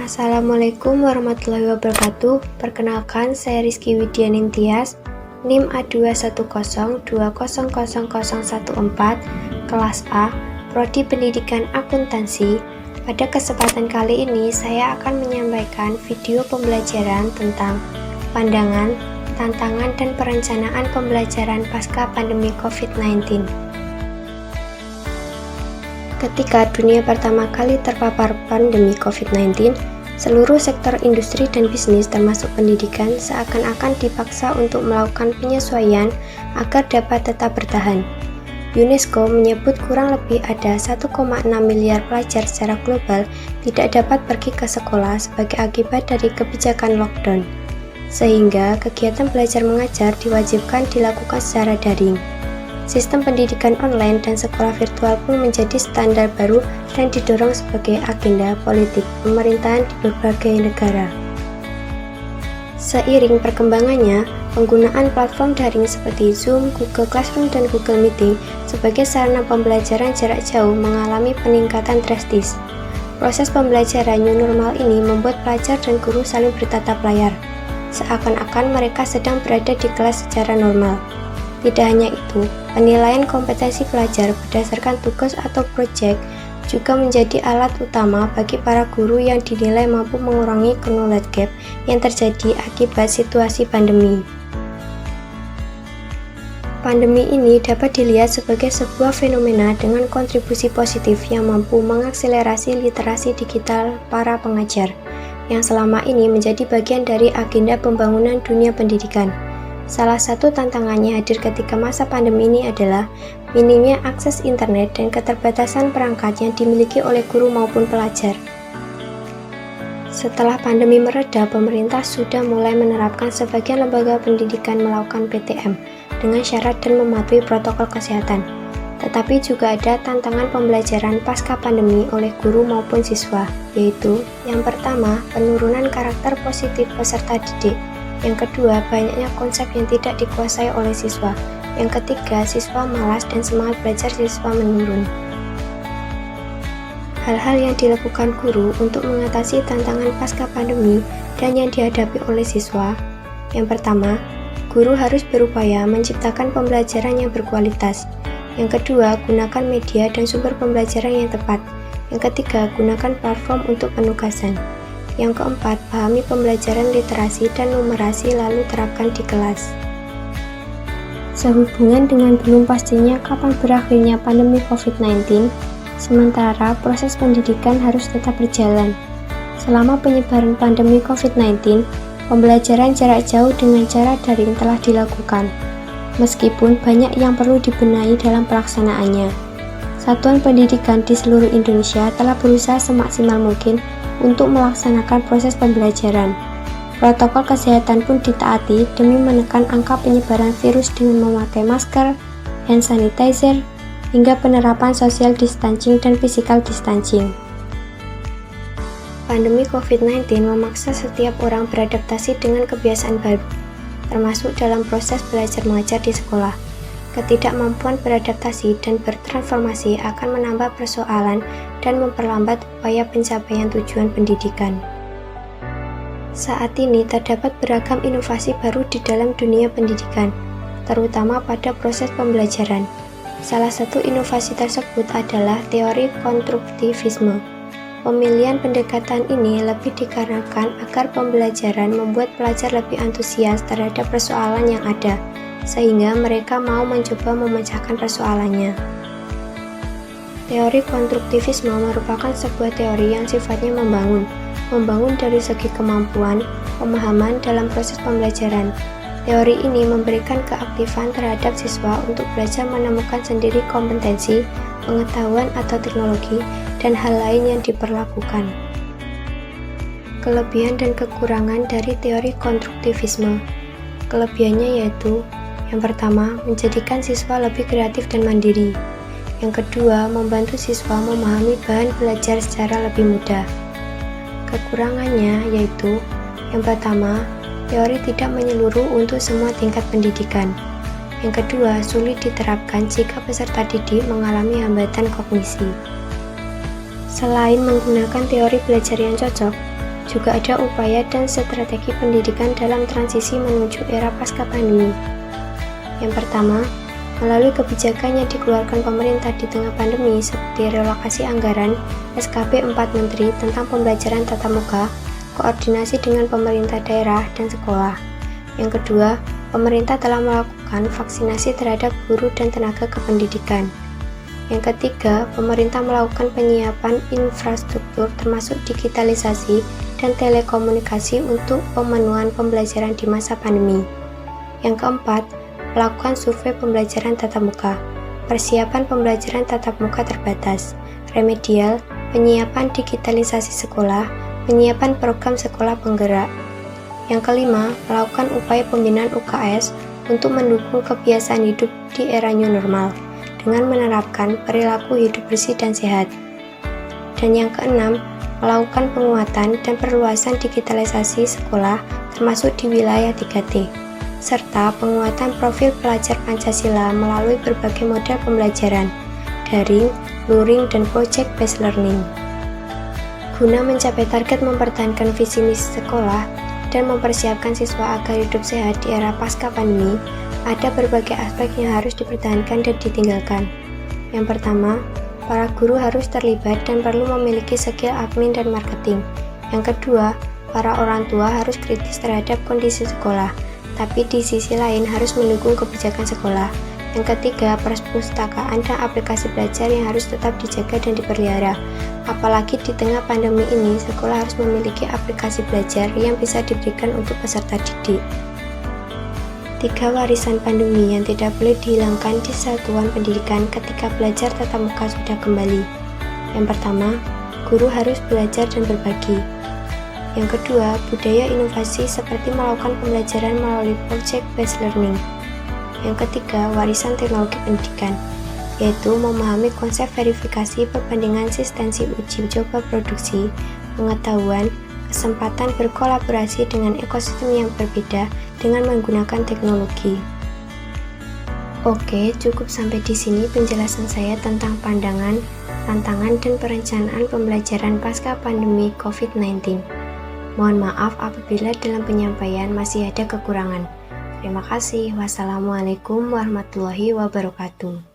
Assalamualaikum warahmatullahi wabarakatuh. Perkenalkan, saya Rizky Widianing Tias, NIM A210200014, kelas A, Prodi Pendidikan Akuntansi. Pada kesempatan kali ini, saya akan menyampaikan video pembelajaran tentang pandangan, tantangan, dan perencanaan pembelajaran pasca pandemi COVID-19. Ketika dunia pertama kali terpapar pandemi COVID-19, seluruh sektor industri dan bisnis termasuk pendidikan seakan-akan dipaksa untuk melakukan penyesuaian agar dapat tetap bertahan. UNESCO menyebut kurang lebih ada 1,6 miliar pelajar secara global tidak dapat pergi ke sekolah sebagai akibat dari kebijakan lockdown, sehingga kegiatan belajar mengajar diwajibkan dilakukan secara daring. Sistem pendidikan online dan sekolah virtual pun menjadi standar baru dan didorong sebagai agenda politik pemerintahan di berbagai negara. Seiring perkembangannya, penggunaan platform daring seperti Zoom, Google Classroom, dan Google Meeting sebagai sarana pembelajaran jarak jauh mengalami peningkatan drastis. Proses pembelajaran new normal ini membuat pelajar dan guru saling bertatap layar, seakan-akan mereka sedang berada di kelas secara normal. Tidak hanya itu, penilaian kompetensi pelajar berdasarkan tugas atau proyek juga menjadi alat utama bagi para guru yang dinilai mampu mengurangi knowledge gap yang terjadi akibat situasi pandemi. Pandemi ini dapat dilihat sebagai sebuah fenomena dengan kontribusi positif yang mampu mengakselerasi literasi digital para pengajar, yang selama ini menjadi bagian dari agenda pembangunan dunia pendidikan. Salah satu tantangannya hadir ketika masa pandemi ini adalah minimnya akses internet dan keterbatasan perangkat yang dimiliki oleh guru maupun pelajar. Setelah pandemi mereda, pemerintah sudah mulai menerapkan sebagian lembaga pendidikan melakukan PTM dengan syarat dan mematuhi protokol kesehatan. Tetapi juga ada tantangan pembelajaran pasca pandemi oleh guru maupun siswa, yaitu yang pertama, penurunan karakter positif peserta didik. Yang kedua, banyaknya konsep yang tidak dikuasai oleh siswa. Yang ketiga, siswa malas dan semangat belajar siswa menurun. Hal-hal yang dilakukan guru untuk mengatasi tantangan pasca pandemi dan yang dihadapi oleh siswa. Yang pertama, guru harus berupaya menciptakan pembelajaran yang berkualitas. Yang kedua, gunakan media dan sumber pembelajaran yang tepat. Yang ketiga, gunakan platform untuk penugasan. Yang keempat, pahami pembelajaran literasi dan numerasi lalu terapkan di kelas. Sehubungan dengan belum pastinya kapan berakhirnya pandemi COVID-19, sementara proses pendidikan harus tetap berjalan. Selama penyebaran pandemi COVID-19, pembelajaran jarak jauh dengan cara daring telah dilakukan, meskipun banyak yang perlu dibenahi dalam pelaksanaannya. Satuan pendidikan di seluruh Indonesia telah berusaha semaksimal mungkin untuk melaksanakan proses pembelajaran. Protokol kesehatan pun ditaati demi menekan angka penyebaran virus dengan memakai masker, hand sanitizer, hingga penerapan social distancing dan physical distancing. Pandemi COVID-19 memaksa setiap orang beradaptasi dengan kebiasaan baru, termasuk dalam proses belajar mengajar di sekolah. Ketidakmampuan beradaptasi dan bertransformasi akan menambah persoalan dan memperlambat upaya pencapaian tujuan pendidikan. Saat ini terdapat beragam inovasi baru di dalam dunia pendidikan, terutama pada proses pembelajaran. Salah satu inovasi tersebut adalah teori konstruktivisme. Pemilihan pendekatan ini lebih dikarenakan agar pembelajaran membuat pelajar lebih antusias terhadap persoalan yang ada, sehingga mereka mau mencoba memecahkan persoalannya. Teori konstruktivisme merupakan sebuah teori yang sifatnya membangun dari segi kemampuan, pemahaman dalam proses pembelajaran. Teori ini memberikan keaktifan terhadap siswa untuk belajar menemukan sendiri kompetensi, pengetahuan atau teknologi, dan hal lain yang diperlakukan. Kelebihan dan kekurangan dari teori konstruktivisme. Kelebihannya yaitu yang pertama, menjadikan siswa lebih kreatif dan mandiri. Yang kedua, membantu siswa memahami bahan belajar secara lebih mudah. Kekurangannya yaitu, yang pertama, teori tidak menyeluruh untuk semua tingkat pendidikan. Yang kedua, sulit diterapkan jika peserta didik mengalami hambatan kognisi. Selain menggunakan teori belajar yang cocok, Juga ada upaya dan strategi pendidikan dalam transisi menuju era pasca pandemi. Yang pertama, melalui kebijakan yang dikeluarkan pemerintah di tengah pandemi seperti relokasi anggaran, SKP 4 Menteri tentang pembelajaran tatap muka, koordinasi dengan pemerintah daerah dan sekolah. Yang kedua, pemerintah telah melakukan vaksinasi terhadap guru dan tenaga kependidikan. Yang ketiga, pemerintah melakukan penyiapan infrastruktur termasuk digitalisasi dan telekomunikasi untuk pemenuhan pembelajaran di masa pandemi. Yang keempat, melakukan survei pembelajaran tatap muka, persiapan pembelajaran tatap muka terbatas, remedial, penyiapan digitalisasi sekolah, penyiapan program sekolah penggerak. Yang kelima, melakukan upaya pembinaan UKS untuk mendukung kebiasaan hidup di era new normal dengan menerapkan perilaku hidup bersih dan sehat. Dan yang keenam, melakukan penguatan dan perluasan digitalisasi sekolah termasuk di wilayah 3T, serta penguatan profil pelajar Pancasila melalui berbagai model pembelajaran, daring, luring, dan project-based learning. Guna mencapai target mempertahankan visi misi sekolah dan mempersiapkan siswa agar hidup sehat di era pasca pandemi, ada berbagai aspek yang harus dipertahankan dan ditinggalkan. Yang pertama, para guru harus terlibat dan perlu memiliki skill admin dan marketing. Yang kedua, para orang tua harus kritis terhadap kondisi sekolah, tapi di sisi lain harus mendukung kebijakan sekolah. Yang ketiga, perpustakaan dan aplikasi belajar yang harus tetap dijaga dan dipelihara. Apalagi di tengah pandemi ini, sekolah harus memiliki aplikasi belajar yang bisa diberikan untuk peserta didik. 3 warisan pandemi yang tidak boleh dihilangkan di satuan pendidikan ketika belajar tatap muka sudah kembali. Yang pertama, guru harus belajar dan berbagi. Yang kedua, budaya inovasi seperti melakukan pembelajaran melalui project-based learning. Yang ketiga, warisan teknologi pendidikan, yaitu memahami konsep verifikasi perbandingan eksistensi uji coba produksi, pengetahuan, kesempatan berkolaborasi dengan ekosistem yang berbeda dengan menggunakan teknologi. Oke, cukup sampai di sini penjelasan saya tentang pandangan, tantangan, dan perencanaan pembelajaran pasca pandemi COVID-19. Mohon maaf apabila dalam penyampaian masih ada kekurangan. Terima kasih. Wassalamualaikum warahmatullahi wabarakatuh.